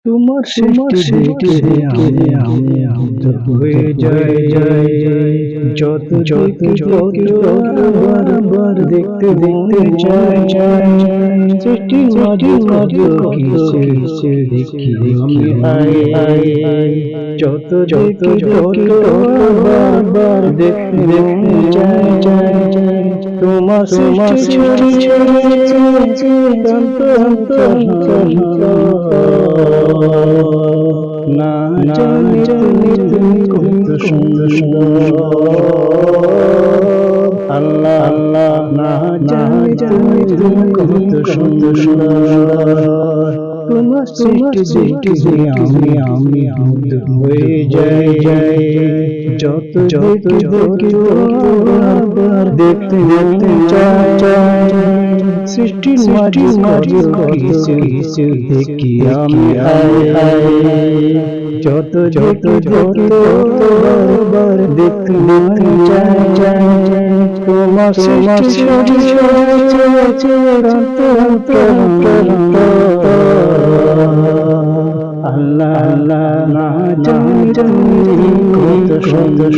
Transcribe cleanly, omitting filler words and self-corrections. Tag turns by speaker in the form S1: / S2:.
S1: তোমার সৃষ্টি দেখে আমি মুগ্ধ হয়ে যাই। যত আবার দেখতে চাই। সৃষ্টির মাঝে কত কিছু দেখি আমি যত আবার দেখতে চাই। তোমার সৃষ্টি না জানি তুমি কত সুন্দর। আল্লাহ আল্লাহ না জানি তুমি কত সুন্দর। তোমার সৃষ্টি দেখে আমি মুগ্ধ হয়ে যাই। যত আবার দেখতে চাই। সৃষ্টির মাঝে কত কিছু দেখি আমি যত আবার দেখতে চাই। তোমার সৃষ্টি আল্লাহ আল্লাহ না জানি কত সুন্দর।